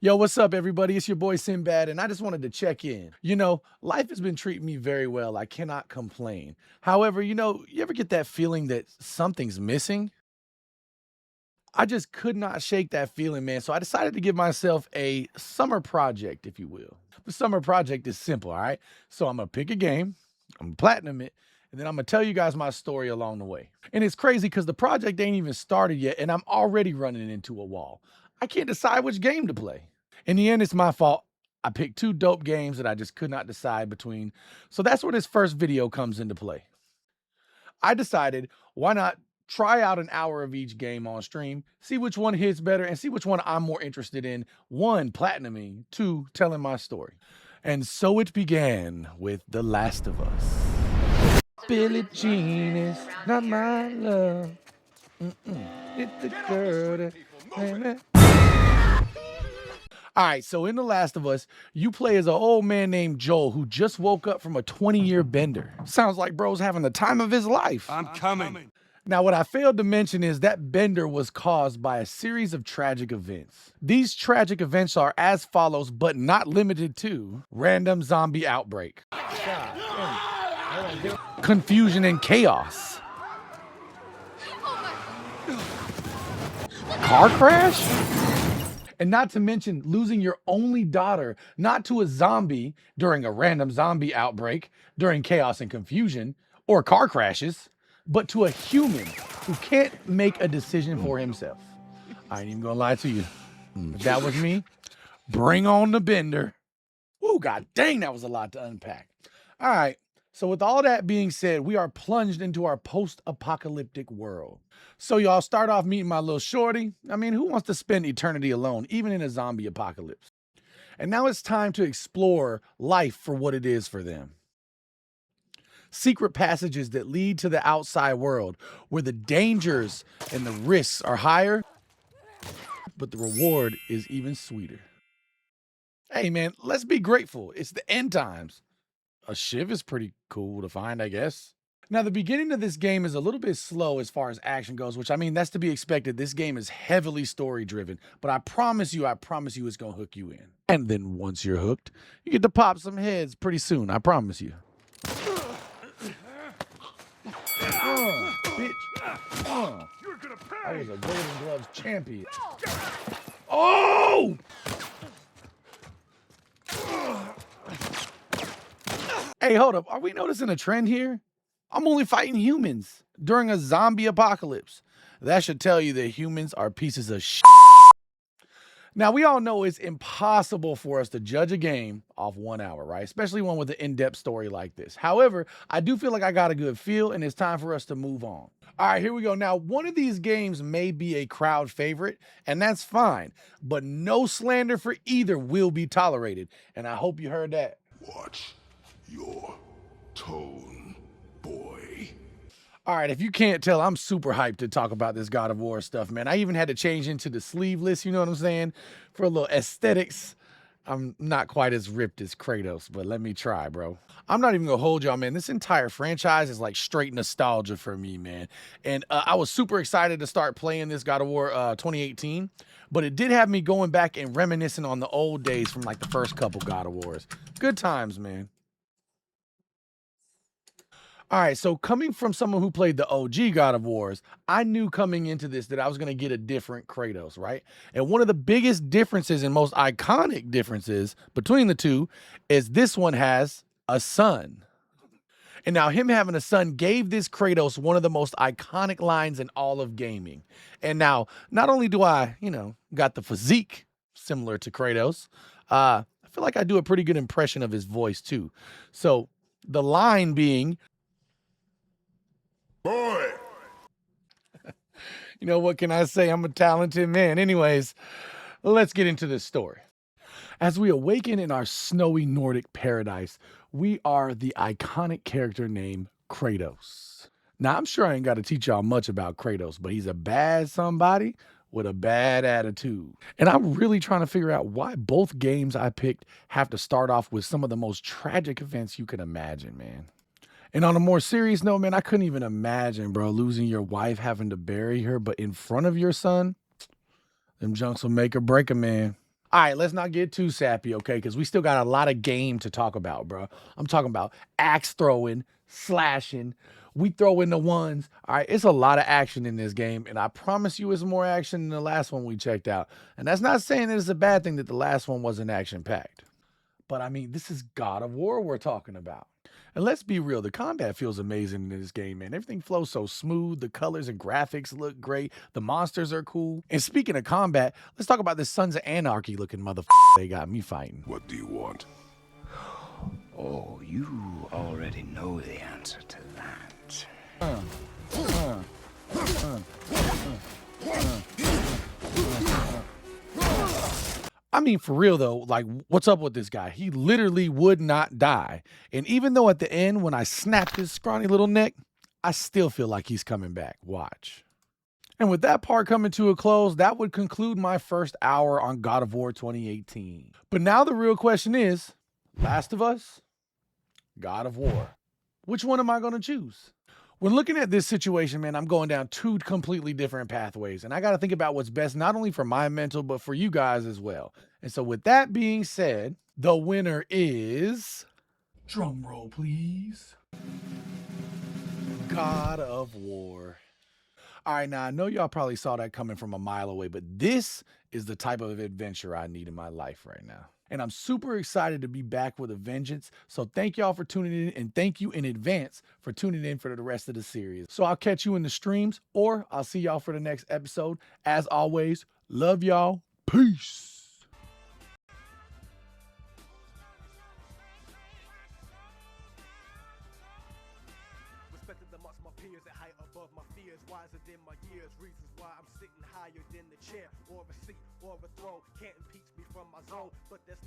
Yo, what's up, everybody? It's your boy Sinbad, and I just wanted to check in. Life has been treating me very well. I cannot complain. However, you ever get that feeling that something's missing? I just could not shake that feeling, man. So I decided to give myself a summer project, if you will. The summer project is simple, all right? So I'm gonna pick a game, I'm gonna platinum it, and then I'm gonna tell you guys my story along the way. And it's crazy because the project ain't even started yet, and I'm already running into a wall. I can't decide which game to play. In the end, it's my fault. I picked two dope games that I just could not decide between. So that's where this first video comes into play. I decided, why not try out an hour of each game on stream, see which one hits better, and see which one I'm more interested in. One, platinuming, two, telling my story. And so it began with The Last of Us. Billie Jean is not my love. It's the girl that... All right, so in The Last of Us, you play as an old man named Joel who just woke up from a 20-year bender. Sounds like bro's having the time of his life. I'm coming. Now, what I failed to mention is that bender was caused by a series of tragic events. These tragic events are as follows, but not limited to: random zombie outbreak, confusion and chaos, car crash, and not to mention losing your only daughter, not to a zombie during a random zombie outbreak, during chaos and confusion, or car crashes, but to a human who can't make a decision for himself. I ain't even gonna lie to you. If that was me, bring on the bender. Ooh, god dang, that was a lot to unpack. All right, so with all that being said, we are plunged into our post-apocalyptic world. So y'all start off meeting my little shorty. I mean, who wants to spend eternity alone, even in a zombie apocalypse? And now it's time to explore life for what it is for them. Secret passages that lead to the outside world, where the dangers and the risks are higher, but the reward is even sweeter. Hey man, let's be grateful. It's the end times. A shiv is pretty cool to find, I guess. Now, the beginning of this game is a little bit slow as far as action goes, which I mean, that's to be expected. This game is heavily story driven, but I promise you it's gonna hook you in. And then once you're hooked, you get to pop some heads pretty soon, I promise you. Bitch. I was a Golden Gloves champion. Oh! Hey, hold up. Are we noticing a trend here? I'm only fighting humans during a zombie apocalypse. That should tell you that humans are pieces of shit. Now, we all know it's impossible for us to judge a game off 1 hour, right? Especially one with an in-depth story like this. However, I do feel like I got a good feel, and it's time for us to move on. All right, here we go. Now, one of these games may be a crowd favorite, and that's fine, but no slander for either will be tolerated, and I hope you heard that. Watch your tone, boy. All right, if you can't tell, I'm super hyped to talk about this God of War stuff, man. I even had to change into the sleeveless, you know what I'm saying? For a little aesthetics. I'm not quite as ripped as Kratos, but let me try, bro. I'm not even gonna hold y'all, man. This entire franchise is like straight nostalgia for me, man. And I was super excited to start playing this God of War 2018, but it did have me going back and reminiscing on the old days from like the first couple God of Wars. Good times, man. All right, so coming from someone who played the OG God of Wars, I knew coming into this that I was going to get a different Kratos, right? And one of the biggest differences and most iconic differences between the two is this one has a son. And now him having a son gave this Kratos one of the most iconic lines in all of gaming. And now, not only do I, got the physique similar to Kratos, I feel like I do a pretty good impression of his voice too. So the line being, Boy! What can I say? I'm a talented man. Anyways, let's get into this story. As we awaken in our snowy Nordic paradise, we are the iconic character named Kratos. Now, I'm sure I ain't got to teach y'all much about Kratos, but he's a bad somebody with a bad attitude. And I'm really trying to figure out why both games I picked have to start off with some of the most tragic events you can imagine, man. And on a more serious note, man, I couldn't even imagine, bro, losing your wife, having to bury her, but in front of your son. Them junks will make or break a man. All right, let's not get too sappy, okay? Because we still got a lot of game to talk about, bro. I'm talking about axe throwing, slashing. We throw in the ones. All right, it's a lot of action in this game, and I promise you it's more action than the last one we checked out. And that's not saying that it's a bad thing that the last one wasn't action-packed. But I mean, this is God of War we're talking about. And let's be real, the combat feels amazing in this game, man. Everything flows so smooth. The colors and graphics look great. The monsters are cool. And speaking of combat, let's talk about this Sons of Anarchy looking motherfucker they got me fighting. What do you want? Oh, you already know the answer to that. I mean, for real though, like, what's up with this guy? He literally would not die. And even though at the end, when I snapped his scrawny little neck, I still feel like he's coming back. Watch. And with that part coming to a close, that would conclude my first hour on God of War 2018. But now the real question is, Last of Us, God of War. Which one am I going to choose? When looking at this situation, man, I'm going down two completely different pathways. And I got to think about what's best, not only for my mental, but for you guys as well. And so with that being said, the winner is... Drum roll, please. God of War. All right, now I know y'all probably saw that coming from a mile away, but this is the type of adventure I need in my life right now. And I'm super excited to be back with a vengeance. So thank y'all for tuning in, and thank you in advance for tuning in for the rest of the series. So I'll catch you in the streams, or I'll see y'all for the next episode. As always, love y'all. Peace. Respected amongst my peers at height above my fears, wiser than my years, reasons why I'm sitting higher than the chair or a seat or a throne. Can't impeach me from my zone, but that's